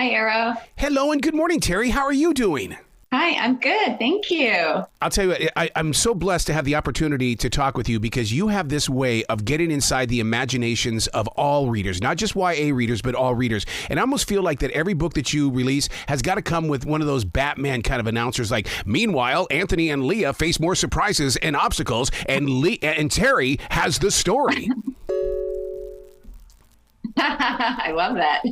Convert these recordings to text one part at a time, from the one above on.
Hi, Arrow. Hello and good morning, Terri. How are you doing? Hi, I'm good. Thank you. I'll tell you what, I'm so blessed to have the opportunity to talk with you because you have this way of getting inside the imaginations of all readers, not just YA readers, but all readers. And I almost feel like that every book that you release has got to come with one of those Batman kind of announcers like, meanwhile, Anthony and Leah face more surprises and obstacles, and Terri has the story. I love that.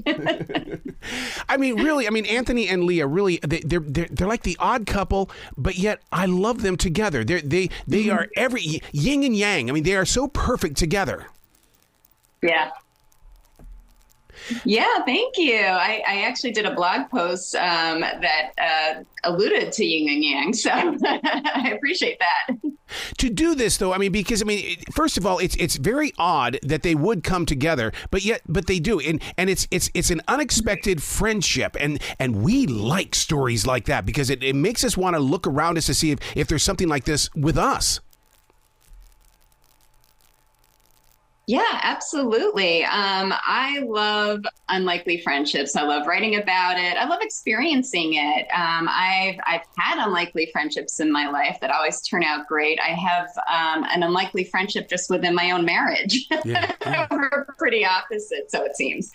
I mean, really, Anthony and Leah, really, they're like the odd couple, but yet I love them together. They are every yin and yang. I mean, they are so perfect together. Yeah. Yeah, thank you. I actually did a blog post that alluded to yin and yang, so I appreciate that. To do this, though, because first of all, it's very odd that they would come together, but they do, and it's an unexpected friendship, and we like stories like that because it makes us want to look around us to see if there's something like this with us. Yeah, absolutely. I love unlikely friendships. I love writing about it. I love experiencing it. I've had unlikely friendships in my life that always turn out great. I have an unlikely friendship just within my own marriage. Yeah. We're pretty opposite, so it seems.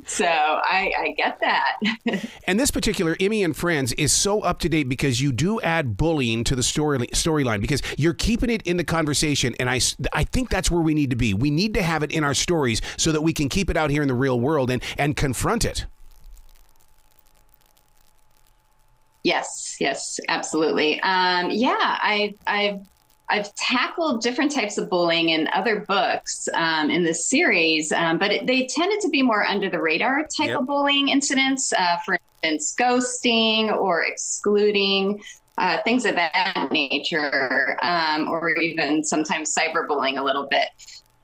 So I get that. And this particular Emmie and Friends is so up to date because you do add bullying to the storyline because you're keeping it in the conversation. And I think that's where we need to be. We need to have it in our stories so that we can keep it out here in the real world and confront it. Yes, absolutely. I've tackled different types of bullying in other books in this series, but they tended to be more under the radar type of bullying incidents. For instance, ghosting or excluding, things of that nature, or even sometimes cyberbullying a little bit.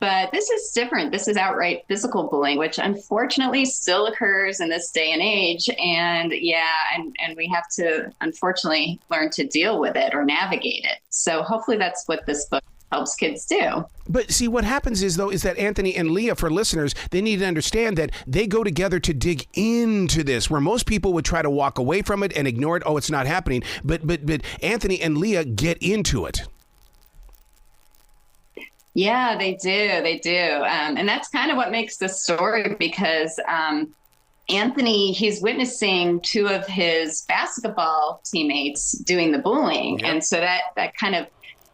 But this is different. This is outright physical bullying, which unfortunately still occurs in this day and age. And and we have to unfortunately learn to deal with it or navigate it. So hopefully that's what this book helps kids do. But see, what happens is that Anthony and Leah, for listeners, they need to understand that they go together to dig into this, where most people would try to walk away from it and ignore it. Oh, it's not happening. But Anthony and Leah get into it. Yeah, they do. They do. And that's kind of what makes the story because Anthony, he's witnessing two of his basketball teammates doing the bullying. Yep. And so that kind of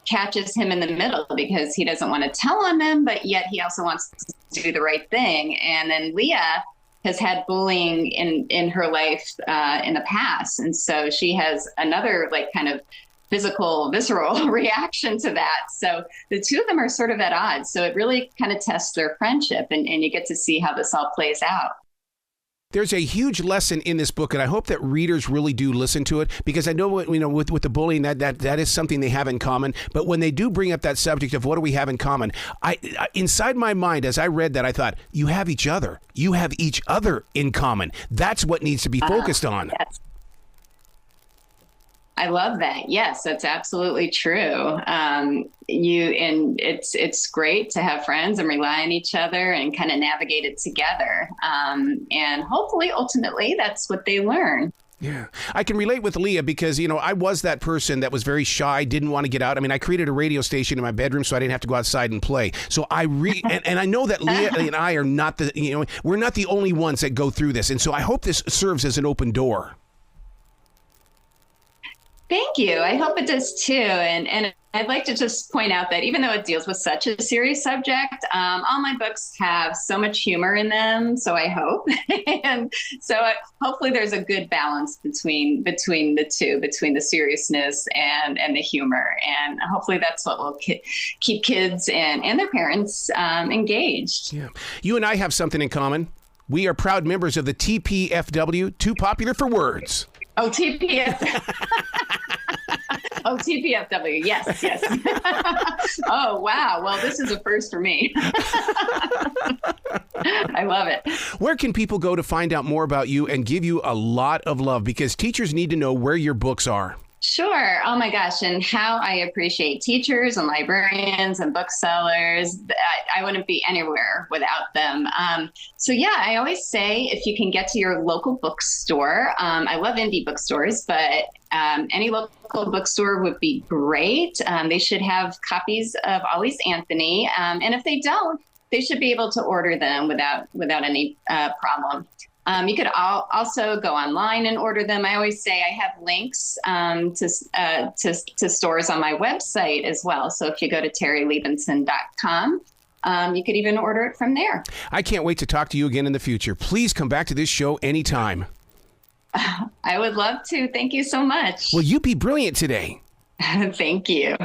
catches him in the middle because he doesn't want to tell on them, but yet he also wants to do the right thing. And then Leah has had bullying in her life in the past. And so she has another kind of physical, visceral reaction to that. So the two of them are sort of at odds. So it really kind of tests their friendship and you get to see how this all plays out. There's a huge lesson in this book, and I hope that readers really do listen to it because I know with the bullying that is something they have in common. But when they do bring up that subject of what do we have in common, I inside my mind as I read that I thought you have each other. You have each other in common. That's what needs to be focused on. Yes. I love that. Yes, that's absolutely true. It's great to have friends and rely on each other and kind of navigate it together. And hopefully, ultimately, that's what they learn. Yeah, I can relate with Leah because, I was that person that was very shy, didn't want to get out. I created a radio station in my bedroom so I didn't have to go outside and play. So and I know that Leah and I are not we're not the only ones that go through this. And so I hope this serves as an open door. Thank you. I hope it does too. And I'd like to just point out that even though it deals with such a serious subject, all my books have so much humor in them. So I hope. And so hopefully there's a good balance between the two, between the seriousness and the humor. And hopefully that's what will keep kids and their parents engaged. Yeah. You and I have something in common. We are proud members of the TPFW, Too Popular for Words. Oh, Oh, TPFW. Yes. Oh, wow. Well, this is a first for me. I love it. Where can people go to find out more about you and give you a lot of love? Because teachers need to know where your books are. Sure. Oh my gosh. And how I appreciate teachers and librarians and booksellers. I wouldn't be anywhere without them. So yeah, I always say if you can get to your local bookstore, I love indie bookstores, but any local bookstore would be great. They should have copies of Always Anthony. And if they don't, they should be able to order them without any problem. You could also go online and order them. I always say I have links to stores on my website as well. So if you go to terrilibenson.com, you could even order it from there. I can't wait to talk to you again in the future. Please come back to this show anytime. I would love to. Thank you so much. Well, you be brilliant today. Thank you.